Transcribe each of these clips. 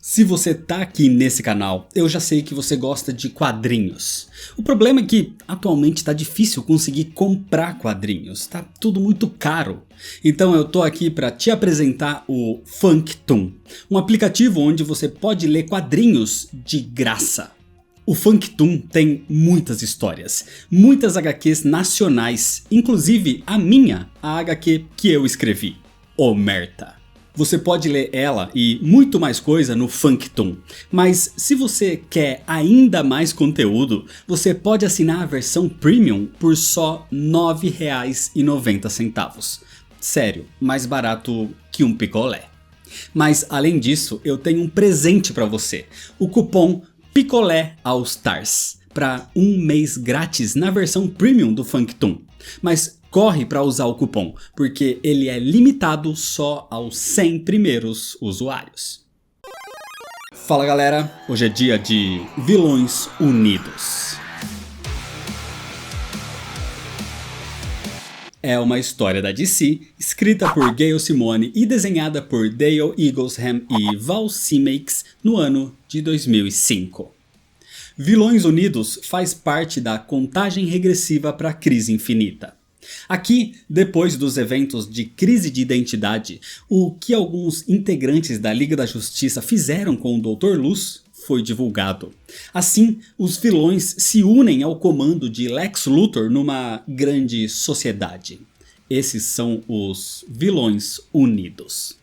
Se você tá aqui nesse canal, eu já sei que você gosta de quadrinhos. O problema é que atualmente tá difícil conseguir comprar quadrinhos, tá tudo muito caro. Então eu tô aqui para te apresentar o Functoon, um aplicativo onde você pode ler quadrinhos de graça. O Functoon tem muitas histórias, muitas HQs nacionais, inclusive a minha, a HQ que eu escrevi, Omerta. Você pode ler ela e muito mais coisa no Functoon, mas se você quer ainda mais conteúdo, você pode assinar a versão Premium por só R$ 9,90. Sério, mais barato que um picolé. Mas além disso, eu tenho um presente para você, o cupom Picolé All Stars, para um mês grátis na versão Premium do Functoon. Mas corre para usar o cupom, porque ele é limitado só aos 100 primeiros usuários. Fala galera, hoje é dia de Vilões Unidos. É uma história da DC, escrita por Gayle Simone e desenhada por Dale Eaglesham e Val Simakes no ano de 2005. Vilões Unidos faz parte da contagem regressiva para a Crise Infinita. Aqui, depois dos eventos de crise de identidade, o que alguns integrantes da Liga da Justiça fizeram com o Dr. Luz foi divulgado. Assim, os vilões se unem ao comando de Lex Luthor numa grande sociedade. Esses são os Vilões Unidos.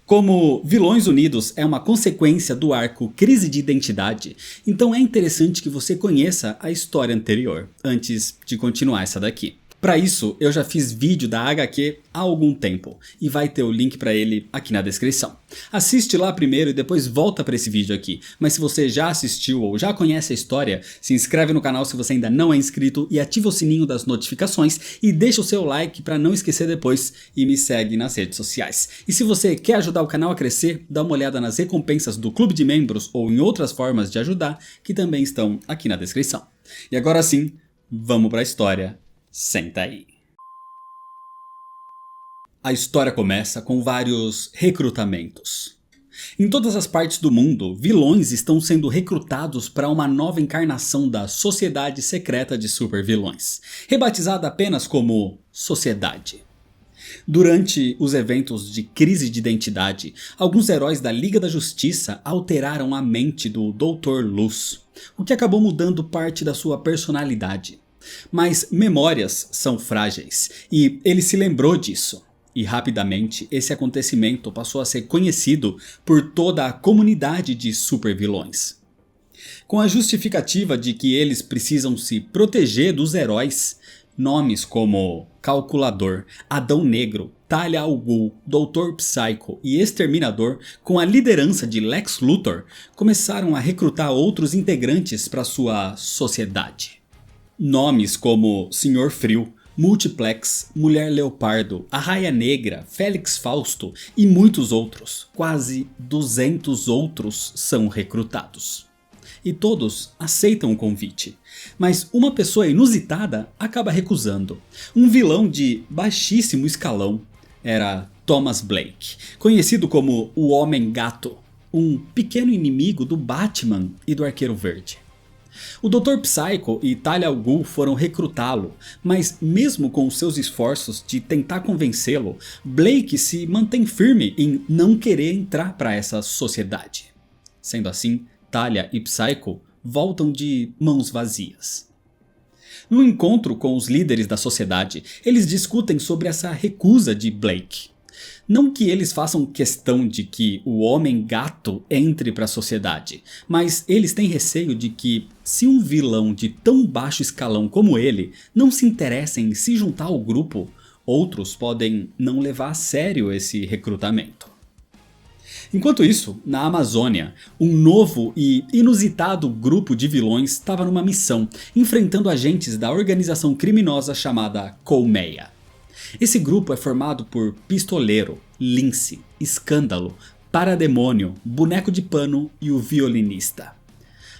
Como Vilões Unidos é uma consequência do arco Crise de Identidade, então é interessante que você conheça a história anterior, antes de continuar essa daqui. Para isso, eu já fiz vídeo da HQ há algum tempo, e vai ter o link para ele aqui na descrição. Assiste lá primeiro e depois volta para esse vídeo aqui, mas se você já assistiu ou já conhece a história, se inscreve no canal se você ainda não é inscrito e ativa o sininho das notificações e deixa o seu like para não esquecer depois e me segue nas redes sociais. E se você quer ajudar o canal a crescer, dá uma olhada nas recompensas do clube de membros ou em outras formas de ajudar que também estão aqui na descrição. E agora sim, vamos para a história. Senta aí. A história começa com vários recrutamentos. Em todas as partes do mundo, vilões estão sendo recrutados para uma nova encarnação da Sociedade Secreta de Supervilões, rebatizada apenas como Sociedade. Durante os eventos de crise de identidade, alguns heróis da Liga da Justiça alteraram a mente do Dr. Luz, o que acabou mudando parte da sua personalidade. Mas memórias são frágeis e ele se lembrou disso. E rapidamente esse acontecimento passou a ser conhecido por toda a comunidade de supervilões. Com a justificativa de que eles precisam se proteger dos heróis, nomes como Calculador, Adão Negro, Talia al Ghul, Dr. Psycho e Exterminador, com a liderança de Lex Luthor, começaram a recrutar outros integrantes para sua sociedade. Nomes como Sr. Frio, Multiplex, Mulher Leopardo, Arraia Negra, Félix Fausto e muitos outros, quase 200 outros são recrutados. E todos aceitam o convite, mas uma pessoa inusitada acaba recusando. Um vilão de baixíssimo escalão era Thomas Blake, conhecido como o Homem-Gato, um pequeno inimigo do Batman e do Arqueiro Verde. O Dr. Psycho e Talia al Ghul foram recrutá-lo, mas mesmo com seus esforços de tentar convencê-lo, Blake se mantém firme em não querer entrar para essa sociedade. Sendo assim, Talia e Psycho voltam de mãos vazias. No encontro com os líderes da sociedade, eles discutem sobre essa recusa de Blake. Não que eles façam questão de que o Homem-Gato entre para a sociedade, mas eles têm receio de que, se um vilão de tão baixo escalão como ele não se interessa em se juntar ao grupo, outros podem não levar a sério esse recrutamento. Enquanto isso, na Amazônia, um novo e inusitado grupo de vilões estava numa missão, enfrentando agentes da organização criminosa chamada Colmeia. Esse grupo é formado por Pistoleiro, Lince, Escândalo, Parademônio, Boneco de Pano e o Violinista.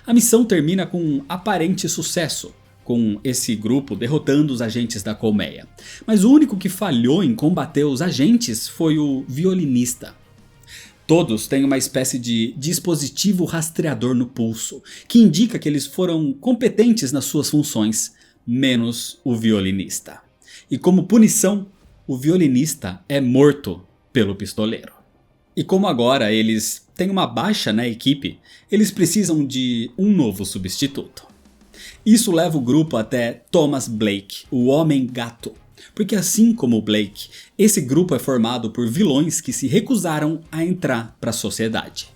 A missão termina com um aparente sucesso, com esse grupo derrotando os agentes da Colmeia. Mas o único que falhou em combater os agentes foi o Violinista. Todos têm uma espécie de dispositivo rastreador no pulso, que indica que eles foram competentes nas suas funções, menos o violinista. E como punição, o violinista é morto pelo pistoleiro. E como agora eles têm uma baixa na equipe, eles precisam de um novo substituto. Isso leva o grupo até Thomas Blake, o Homem-Gato. Porque assim como o Blake, esse grupo é formado por vilões que se recusaram a entrar para a sociedade.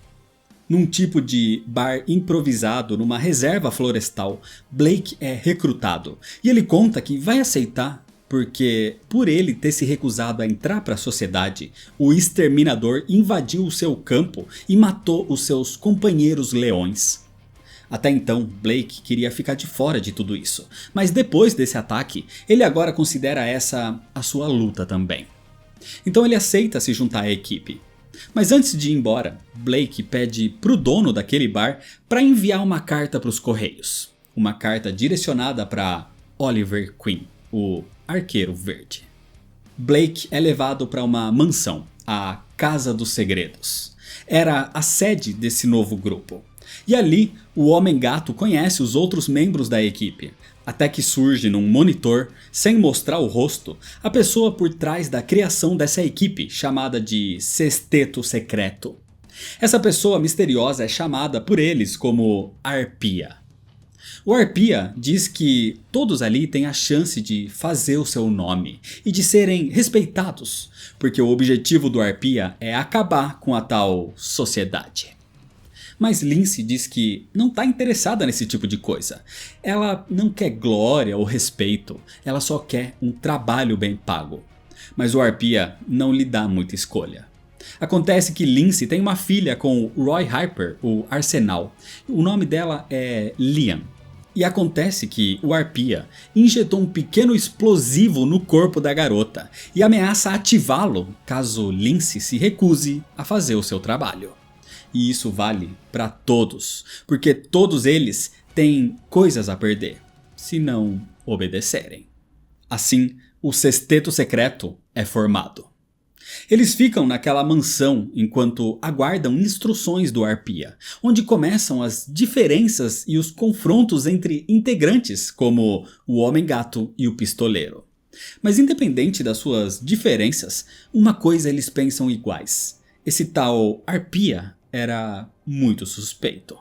Num tipo de bar improvisado numa reserva florestal, Blake é recrutado. E ele conta que vai aceitar porque, por ele ter se recusado a entrar para a sociedade, o exterminador invadiu o seu campo e matou os seus companheiros leões. Até então, Blake queria ficar de fora de tudo isso, mas depois desse ataque, ele agora considera essa a sua luta também. Então ele aceita se juntar à equipe. Mas antes de ir embora, Blake pede pro dono daquele bar para enviar uma carta para os correios. Uma carta direcionada para Oliver Queen, o Arqueiro Verde. Blake é levado para uma mansão, a Casa dos Segredos. Era a sede desse novo grupo. E ali, o Homem-Gato conhece os outros membros da equipe, até que surge num monitor, sem mostrar o rosto, a pessoa por trás da criação dessa equipe, chamada de Sexteto Secreto. Essa pessoa misteriosa é chamada por eles como Arpia. O Arpia diz que todos ali têm a chance de fazer o seu nome e de serem respeitados, porque o objetivo do Arpia é acabar com a tal sociedade. Mas Lindsay diz que não está interessada nesse tipo de coisa. Ela não quer glória ou respeito, ela só quer um trabalho bem pago. Mas o Arpia não lhe dá muita escolha. Acontece que Lindsay tem uma filha com Roy Harper, o Arsenal. O nome dela é Liam. E acontece que o Arpia injetou um pequeno explosivo no corpo da garota e ameaça ativá-lo caso Lindsay se recuse a fazer o seu trabalho. E isso vale para todos, porque todos eles têm coisas a perder, se não obedecerem. Assim, o Sexteto Secreto é formado. Eles ficam naquela mansão enquanto aguardam instruções do Arpia, onde começam as diferenças e os confrontos entre integrantes, como o Homem-Gato e o Pistoleiro. Mas independente das suas diferenças, uma coisa eles pensam iguais: esse tal Arpia era muito suspeito.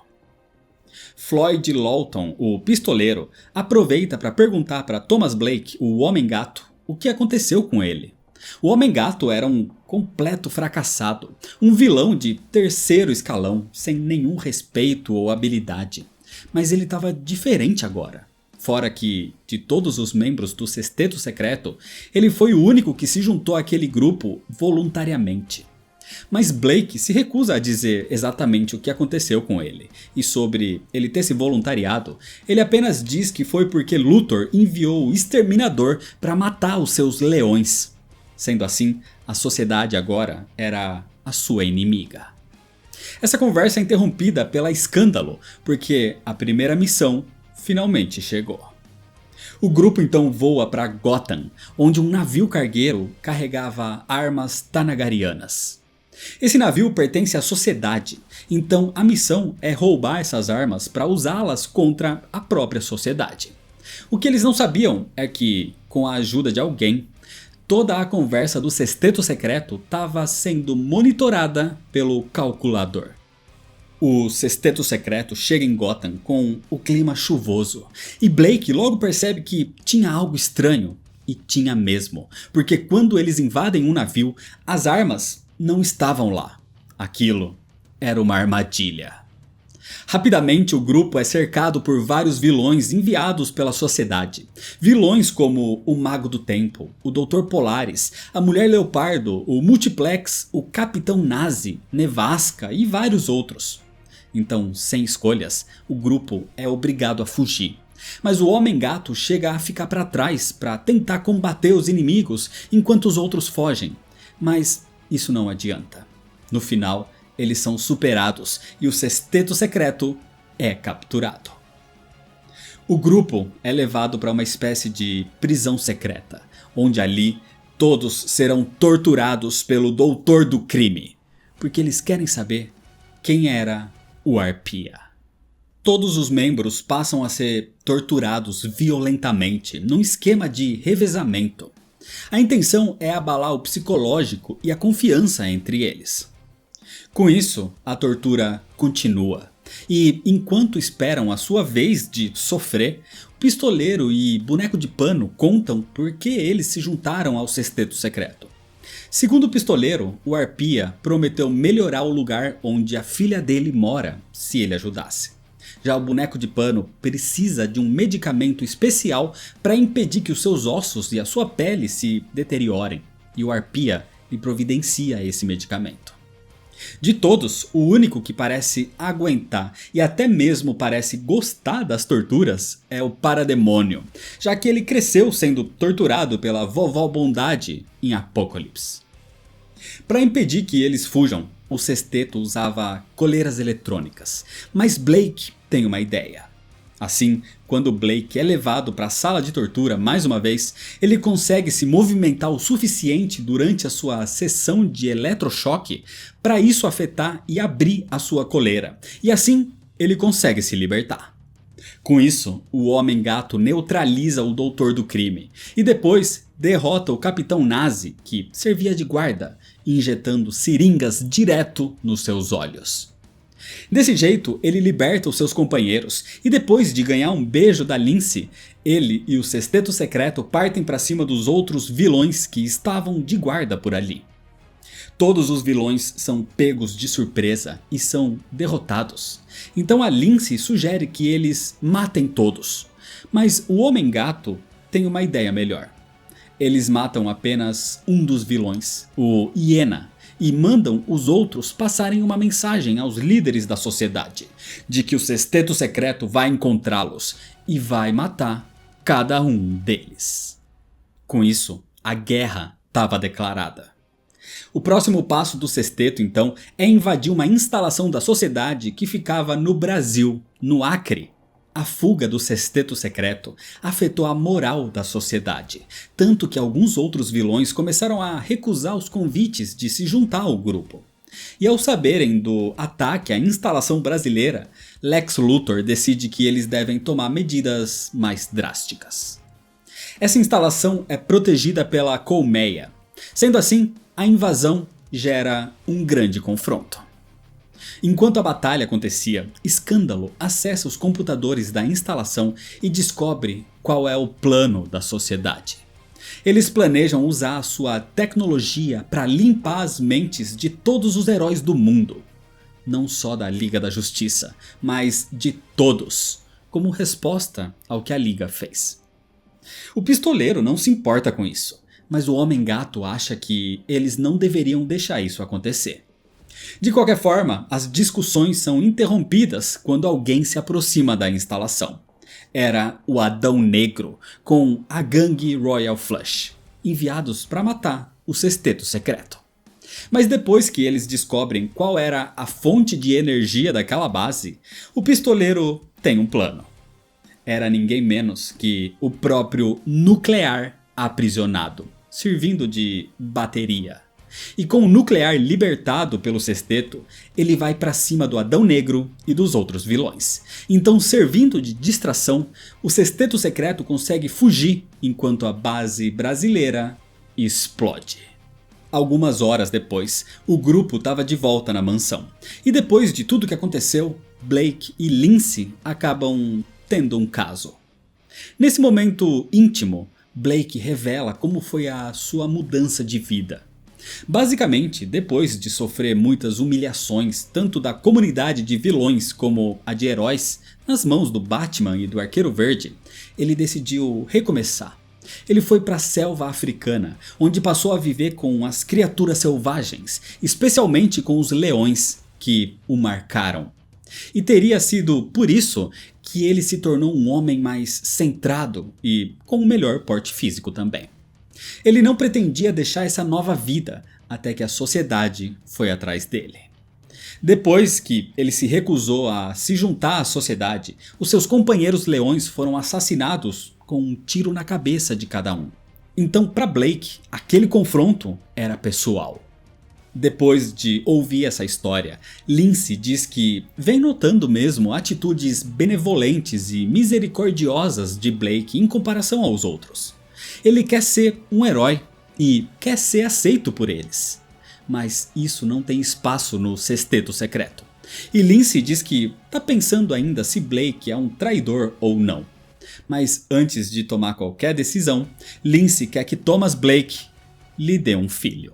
Floyd Lawton, o pistoleiro, aproveita para perguntar para Thomas Blake, o Homem-Gato, o que aconteceu com ele. O Homem-Gato era um completo fracassado, um vilão de terceiro escalão, sem nenhum respeito ou habilidade. Mas ele estava diferente agora. Fora que, de todos os membros do Sexteto Secreto, ele foi o único que se juntou àquele grupo voluntariamente. Mas Blake se recusa a dizer exatamente o que aconteceu com ele, e sobre ele ter se voluntariado, ele apenas diz que foi porque Luthor enviou o Exterminador para matar os seus leões. Sendo assim, a sociedade agora era a sua inimiga. Essa conversa é interrompida pela escândalo, porque a primeira missão finalmente chegou. O grupo então voa para Gotham, onde um navio cargueiro carregava armas tanagarianas. Esse navio pertence à sociedade, então a missão é roubar essas armas para usá-las contra a própria sociedade. O que eles não sabiam é que, com a ajuda de alguém, toda a conversa do Sexteto Secreto estava sendo monitorada pelo calculador. O Sexteto Secreto chega em Gotham com o clima chuvoso, e Blake logo percebe que tinha algo estranho, e tinha mesmo, porque quando eles invadem um navio, as armas não estavam lá. Aquilo era uma armadilha. Rapidamente o grupo é cercado por vários vilões enviados pela sociedade. Vilões como o Mago do Tempo, o Dr. Polaris, a Mulher Leopardo, o Multiplex, o Capitão Nazi, Nevasca e vários outros. Então, sem escolhas, o grupo é obrigado a fugir. Mas o Homem-Gato chega a ficar para trás para tentar combater os inimigos enquanto os outros fogem. Mas isso não adianta. No final, eles são superados e o Sexteto Secreto é capturado. O grupo é levado para uma espécie de prisão secreta, onde ali todos serão torturados pelo Doutor do Crime, porque eles querem saber quem era o Arpia. Todos os membros passam a ser torturados violentamente, num esquema de revezamento. A intenção é abalar o psicológico e a confiança entre eles. Com isso, a tortura continua. E enquanto esperam a sua vez de sofrer, o pistoleiro e boneco de pano contam por que eles se juntaram ao sexteto secreto. Segundo o pistoleiro, o Arpia prometeu melhorar o lugar onde a filha dele mora se ele ajudasse. Já o boneco de pano precisa de um medicamento especial para impedir que os seus ossos e a sua pele se deteriorem, e o Arpia lhe providencia esse medicamento. De todos, o único que parece aguentar e até mesmo parece gostar das torturas é o Parademônio, já que ele cresceu sendo torturado pela Vovó Bondade em Apocalipse. Para impedir que eles fujam, o sexteto usava coleiras eletrônicas, mas Blake tem uma ideia. Assim, quando Blake é levado para a sala de tortura mais uma vez, ele consegue se movimentar o suficiente durante a sua sessão de eletrochoque para isso afetar e abrir a sua coleira, e assim ele consegue se libertar. Com isso, o Homem-Gato neutraliza o Doutor do Crime e depois derrota o Capitão Nazi, que servia de guarda, injetando seringas direto nos seus olhos. Desse jeito, ele liberta os seus companheiros e depois de ganhar um beijo da Lindsay, ele e o sexteto secreto partem para cima dos outros vilões que estavam de guarda por ali. Todos os vilões são pegos de surpresa e são derrotados. Então a Lindsay sugere que eles matem todos, mas o Homem-Gato tem uma ideia melhor. Eles matam apenas um dos vilões, o Hiena, e mandam os outros passarem uma mensagem aos líderes da sociedade, de que o sexteto secreto vai encontrá-los e vai matar cada um deles. Com isso, a guerra estava declarada. O próximo passo do sexteto então é invadir uma instalação da sociedade que ficava no Brasil, no Acre. A fuga do sexteto secreto afetou a moral da sociedade, tanto que alguns outros vilões começaram a recusar os convites de se juntar ao grupo. E ao saberem do ataque à instalação brasileira, Lex Luthor decide que eles devem tomar medidas mais drásticas. Essa instalação é protegida pela colmeia. Sendo assim, a invasão gera um grande confronto. Enquanto a batalha acontecia, Escândalo acessa os computadores da instalação e descobre qual é o plano da sociedade. Eles planejam usar a sua tecnologia para limpar as mentes de todos os heróis do mundo. Não só da Liga da Justiça, mas de todos, como resposta ao que a Liga fez. O pistoleiro não se importa com isso, mas o Homem-Gato acha que eles não deveriam deixar isso acontecer. De qualquer forma, as discussões são interrompidas quando alguém se aproxima da instalação. Era o Adão Negro com a gangue Royal Flush, enviados para matar o sexteto secreto. Mas depois que eles descobrem qual era a fonte de energia daquela base, o pistoleiro tem um plano. Era ninguém menos que o próprio Nuclear aprisionado, servindo de bateria. E com o Nuclear libertado pelo sexteto, ele vai para cima do Adão Negro e dos outros vilões. Então, servindo de distração, o sexteto secreto consegue fugir enquanto a base brasileira explode. Algumas horas depois, o grupo estava de volta na mansão. E depois de tudo que aconteceu, Blake e Lindsay acabam tendo um caso. Nesse momento íntimo, Blake revela como foi a sua mudança de vida. Basicamente, depois de sofrer muitas humilhações, tanto da comunidade de vilões como a de heróis, nas mãos do Batman e do Arqueiro Verde, ele decidiu recomeçar. Ele foi para a selva africana, onde passou a viver com as criaturas selvagens, especialmente com os leões, que o marcaram. E teria sido por isso que ele se tornou um homem mais centrado e com um melhor porte físico também. Ele não pretendia deixar essa nova vida, até que a sociedade foi atrás dele. Depois que ele se recusou a se juntar à sociedade, os seus companheiros leões foram assassinados com um tiro na cabeça de cada um. Então, para Blake, aquele confronto era pessoal. Depois de ouvir essa história, Lindsay diz que vem notando mesmo atitudes benevolentes e misericordiosas de Blake em comparação aos outros. Ele quer ser um herói e quer ser aceito por eles. Mas isso não tem espaço no sexteto secreto. E Lindsay diz que está pensando ainda se Blake é um traidor ou não. Mas antes de tomar qualquer decisão, Lindsay quer que Thomas Blake lhe dê um filho.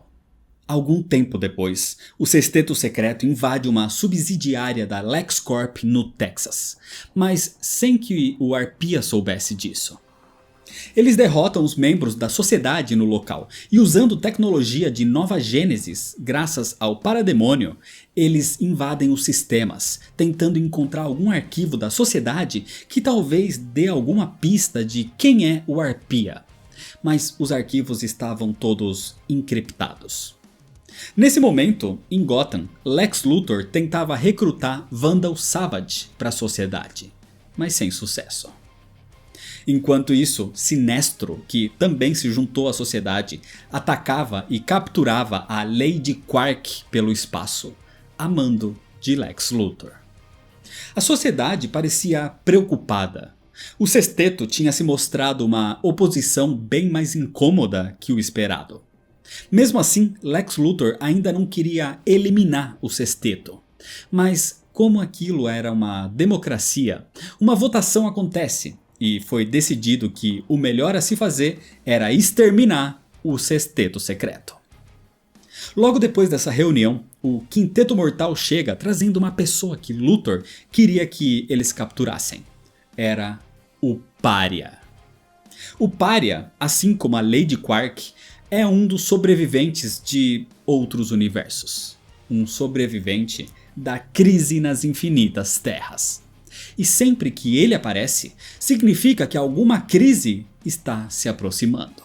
Algum tempo depois, o sexteto secreto invade uma subsidiária da LexCorp no Texas, mas sem que o Arpia soubesse disso. Eles derrotam os membros da sociedade no local e, usando tecnologia de Nova Gênesis, graças ao Parademônio, eles invadem os sistemas, tentando encontrar algum arquivo da sociedade que talvez dê alguma pista de quem é o Arpia. Mas os arquivos estavam todos encriptados. Nesse momento, em Gotham, Lex Luthor tentava recrutar Vandal Savage para a sociedade, mas sem sucesso. Enquanto isso, Sinestro, que também se juntou à sociedade, atacava e capturava a Lady Quark pelo espaço, a mando de Lex Luthor. A sociedade parecia preocupada. O sexteto tinha se mostrado uma oposição bem mais incômoda que o esperado. Mesmo assim, Lex Luthor ainda não queria eliminar o sexteto. Mas como aquilo era uma democracia, uma votação acontece e foi decidido que o melhor a se fazer era exterminar o sexteto secreto. Logo depois dessa reunião, o Quinteto Mortal chega trazendo uma pessoa que Luthor queria que eles capturassem. Era o Pária. O Pária, assim como a Lady Quark, é um dos sobreviventes de outros universos. Um sobrevivente da crise nas infinitas terras. E sempre que ele aparece, significa que alguma crise está se aproximando.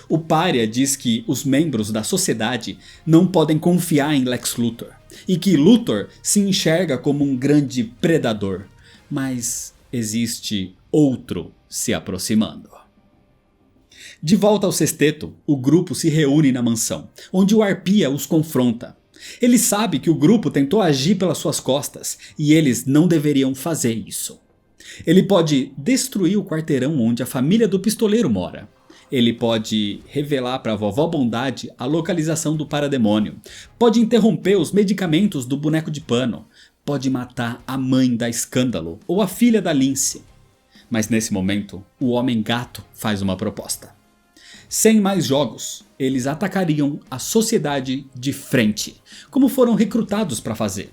O Pária diz que os membros da sociedade não podem confiar em Lex Luthor. E que Luthor se enxerga como um grande predador. Mas existe outro se aproximando. De volta ao sexteto, o grupo se reúne na mansão, onde o Arpia os confronta. Ele sabe que o grupo tentou agir pelas suas costas e eles não deveriam fazer isso. Ele pode destruir o quarteirão onde a família do pistoleiro mora. Ele pode revelar para a vovó Bondade a localização do parademônio. Pode interromper os medicamentos do boneco de pano. Pode matar a mãe da Escândalo ou a filha da Lindsay. Mas nesse momento, o Homem-Gato faz uma proposta. Sem mais jogos, eles atacariam a sociedade de frente, como foram recrutados para fazer.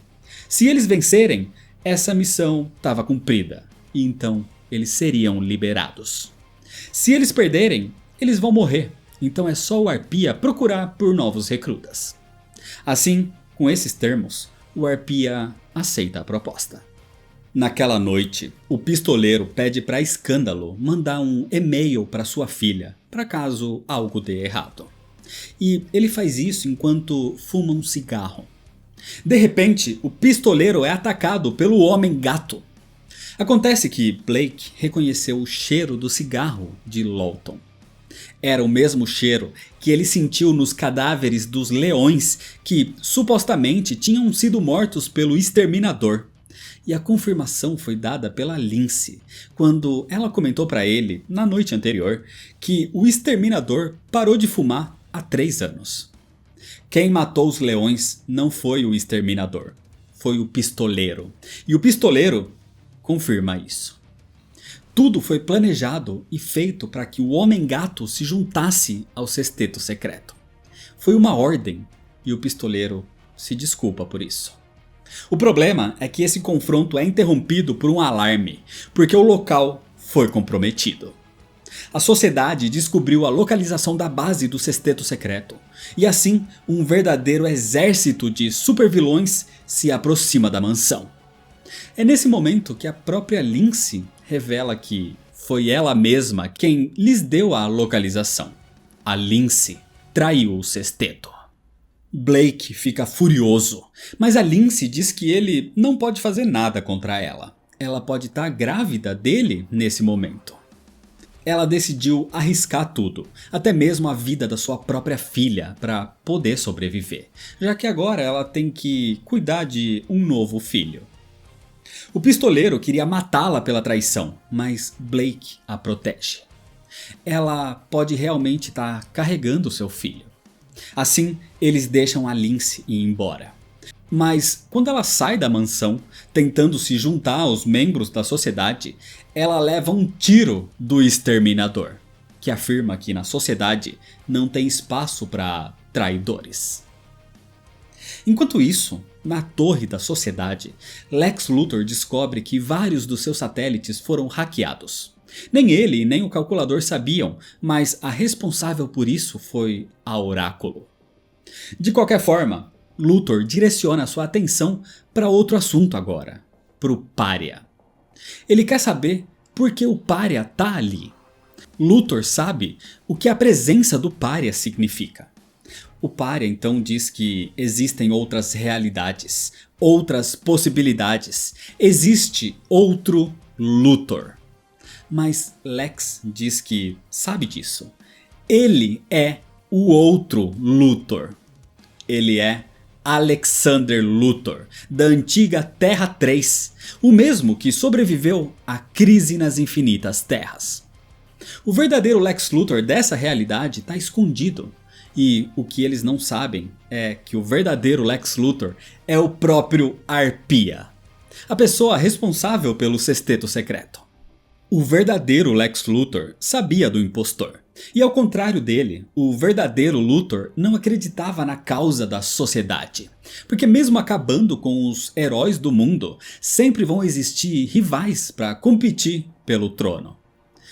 Se eles vencerem, essa missão estava cumprida, e então eles seriam liberados. Se eles perderem, eles vão morrer, então é só o Arpia procurar por novos recrutas. Assim, com esses termos, o Arpia aceita a proposta. Naquela noite, o pistoleiro pede para Escândalo mandar um e-mail para sua filha, para caso algo dê errado. E ele faz isso enquanto fuma um cigarro. De repente, o pistoleiro é atacado pelo Homem-Gato. Acontece que Blake reconheceu o cheiro do cigarro de Lawton. Era o mesmo cheiro que ele sentiu nos cadáveres dos leões que supostamente tinham sido mortos pelo Exterminador. E a confirmação foi dada pela Lindsay, quando ela comentou para ele, na noite anterior, que o Exterminador parou de fumar há 3 anos. Quem matou os leões não foi o Exterminador, foi o pistoleiro. E o pistoleiro confirma isso. Tudo foi planejado e feito para que o Homem-Gato se juntasse ao sexteto secreto. Foi uma ordem e o pistoleiro se desculpa por isso. O problema é que esse confronto é interrompido por um alarme, porque o local foi comprometido. A sociedade descobriu a localização da base do sexteto secreto, e assim um verdadeiro exército de supervilões se aproxima da mansão. É nesse momento que a própria Lindsay revela que foi ela mesma quem lhes deu a localização. A Lindsay traiu o sexteto. Blake fica furioso, mas a Lindsay diz que ele não pode fazer nada contra ela. Ela pode estar grávida dele nesse momento. ela decidiu arriscar tudo, até mesmo a vida da sua própria filha, para poder sobreviver, já que agora ela tem que cuidar de um novo filho. O pistoleiro queria matá-la pela traição, mas Blake a protege. Ela pode realmente estar carregando seu filho. Assim, eles deixam a Lindsay ir embora. Mas quando ela sai da mansão, tentando se juntar aos membros da sociedade, ela leva um tiro do exterminador, que afirma que na sociedade não tem espaço para traidores. Enquanto isso, na torre da sociedade, Lex Luthor descobre que vários dos seus satélites foram hackeados. Nem ele nem o calculador sabiam, mas a responsável por isso foi a Oráculo. De qualquer forma, Luthor direciona sua atenção para outro assunto agora, para o Pária. Ele quer saber por que o Pária está ali. Luthor sabe o que a presença do Pária significa. O Pária então diz que existem outras realidades, outras possibilidades, existe outro Luthor. Mas Lex diz que sabe disso. Ele é o outro Luthor. Ele é Alexander Luthor, da antiga Terra 3, o mesmo que sobreviveu à crise nas infinitas terras. O verdadeiro Lex Luthor dessa realidade está escondido, e o que eles não sabem é que o verdadeiro Lex Luthor é o próprio Arpia, a pessoa responsável pelo sexteto secreto. O verdadeiro Lex Luthor sabia do impostor. E ao contrário dele, o verdadeiro Luthor não acreditava na causa da sociedade. Porque mesmo acabando com os heróis do mundo, sempre vão existir rivais para competir pelo trono.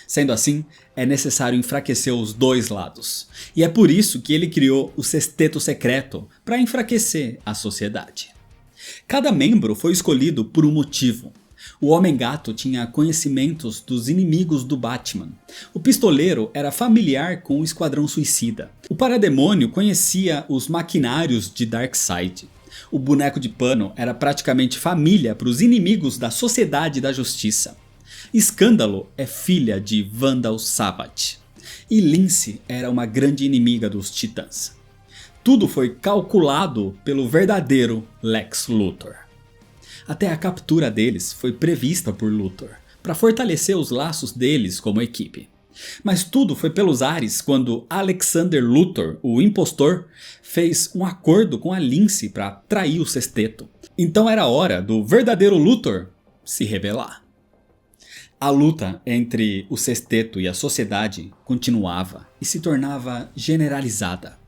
Sendo assim, é necessário enfraquecer os dois lados. E é por isso que ele criou o Sexteto Secreto, para enfraquecer a sociedade. Cada membro foi escolhido por um motivo. O Homem-Gato tinha conhecimentos dos inimigos do Batman. O Pistoleiro era familiar com o Esquadrão Suicida. O Parademônio conhecia os maquinários de Darkseid. O Boneco de Pano era praticamente família para os inimigos da Sociedade da Justiça. Escândalo é filha de Vandal Savage. E Lindsay era uma grande inimiga dos Titãs. Tudo foi calculado pelo verdadeiro Lex Luthor. Até a captura deles foi prevista por Luthor, para fortalecer os laços deles como equipe. Mas tudo foi pelos ares quando Alexander Luthor, o impostor, fez um acordo com a Lindsay para trair o sexteto. Então era hora do verdadeiro Luthor se revelar. A luta entre o sexteto e a sociedade continuava e se tornava generalizada.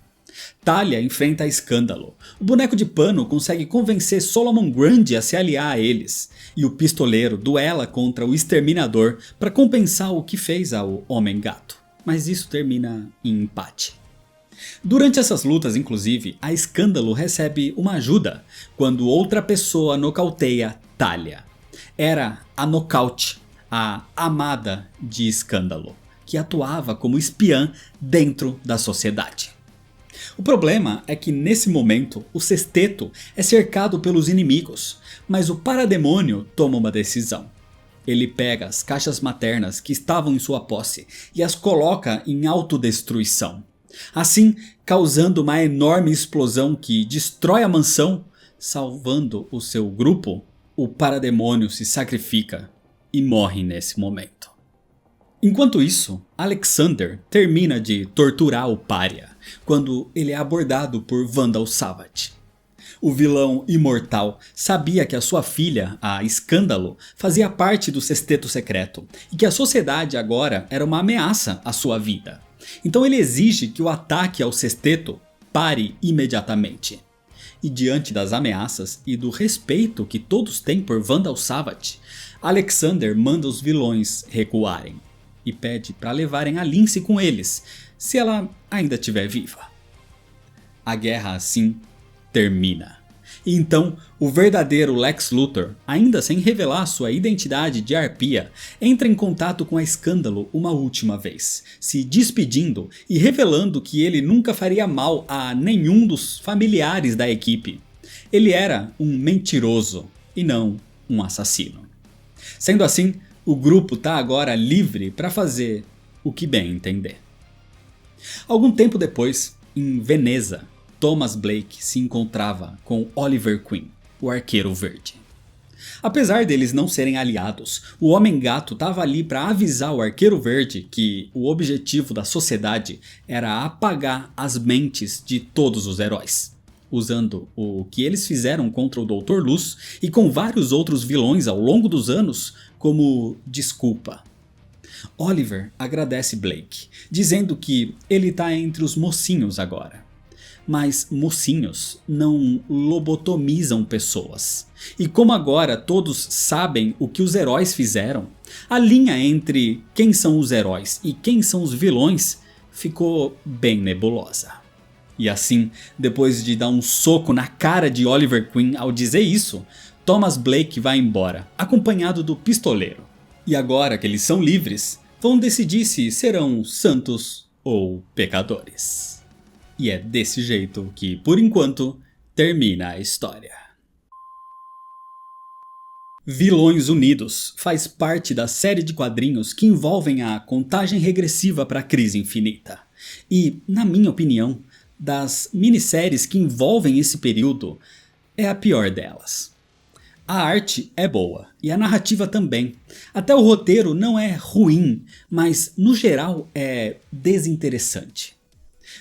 Talia enfrenta Escândalo. O Boneco de Pano consegue convencer Solomon Grundy a se aliar a eles. E o Pistoleiro duela contra o Exterminador para compensar o que fez ao Homem-Gato. Mas isso termina em empate. Durante essas lutas, inclusive, a Escândalo recebe uma ajuda quando outra pessoa nocauteia Talia. Era a Nocaute, a amada de Escândalo, que atuava como espiã dentro da sociedade. O problema é que nesse momento o sexteto é cercado pelos inimigos, mas o Parademônio toma uma decisão. Ele pega as caixas maternas que estavam em sua posse e as coloca em autodestruição. Assim, causando uma enorme explosão que destrói a mansão, salvando o seu grupo, o Parademônio se sacrifica e morre nesse momento. Enquanto isso, Alexander termina de torturar o Pária, quando ele é abordado por Vandal Savage. O vilão imortal sabia que a sua filha, a Escândalo, fazia parte do Sexteto Secreto e que a sociedade agora era uma ameaça à sua vida. Então ele exige que o ataque ao Sexteto pare imediatamente. E diante das ameaças e do respeito que todos têm por Vandal Savage, Alexander manda os vilões recuarem e pede para levarem a Lindsay com eles, se ela ainda estiver viva. A guerra assim termina. E então o verdadeiro Lex Luthor, ainda sem revelar sua identidade de Arpia, entra em contato com a Escândalo uma última vez, se despedindo e revelando que ele nunca faria mal a nenhum dos familiares da equipe. Ele era um mentiroso e não um assassino. Sendo assim, o grupo está agora livre para fazer o que bem entender. Algum tempo depois, em Veneza, Thomas Blake se encontrava com Oliver Queen, o Arqueiro Verde. Apesar deles não serem aliados, o Homem-Gato estava ali para avisar o Arqueiro Verde que o objetivo da sociedade era apagar as mentes de todos os heróis, usando o que eles fizeram contra o Dr. Luz e com vários outros vilões ao longo dos anos como desculpa. Oliver agradece Blake, dizendo que ele está entre os mocinhos agora. Mas mocinhos não lobotomizam pessoas. E como agora todos sabem o que os heróis fizeram, a linha entre quem são os heróis e quem são os vilões ficou bem nebulosa. E assim, depois de dar um soco na cara de Oliver Queen ao dizer isso, Thomas Blake vai embora, acompanhado do pistoleiro. E agora que eles são livres, vão decidir se serão santos ou pecadores. E é desse jeito que, por enquanto, termina a história. Vilões Unidos faz parte da série de quadrinhos que envolvem a contagem regressiva para a Crise Infinita. E, na minha opinião, das minisséries que envolvem esse período, é a pior delas. A arte é boa, e a narrativa também. Até o roteiro não é ruim, mas no geral é desinteressante.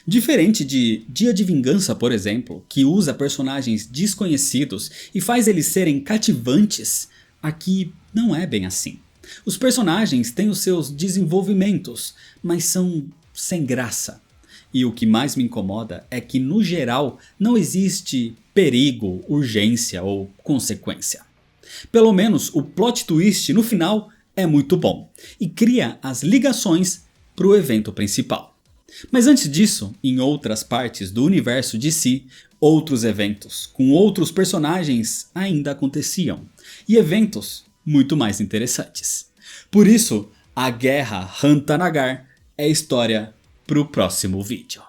Diferente de Dia de Vingança, por exemplo, que usa personagens desconhecidos e faz eles serem cativantes, aqui não é bem assim. Os personagens têm os seus desenvolvimentos, mas são sem graça. E o que mais me incomoda é que, no geral, não existe perigo, urgência ou consequência. Pelo menos o plot twist no final é muito bom e cria as ligações para o evento principal. Mas antes disso, em outras partes do universo DC, outros eventos com outros personagens ainda aconteciam. E eventos muito mais interessantes. Por isso, a Guerra Hantanagar é história para o próximo vídeo.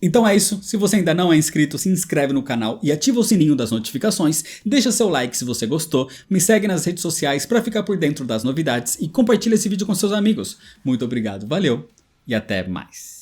Então é isso, se você ainda não é inscrito, se inscreve no canal e ativa o sininho das notificações, deixa seu like se você gostou, me segue nas redes sociais para ficar por dentro das novidades e compartilha esse vídeo com seus amigos. Muito obrigado, valeu! E até mais.